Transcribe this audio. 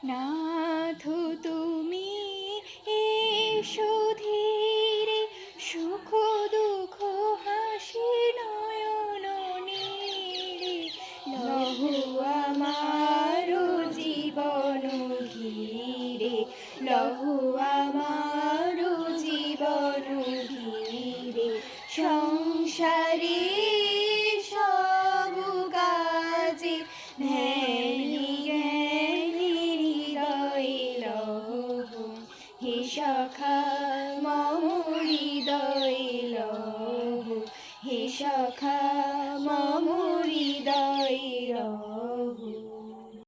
নাথ তুমি এসো ধীরে, সুখ দুঃখ হাসি নয়ন নীড়ে। লহো আমার জীবন ঘিরে, লহো আমার জীবন ঘিরে। সংসারে সব কাজে ধ্যানী জ্ঞানী হৃদয়ে লহো, হে সখা মম হৃদয়ে লহো, হে সখা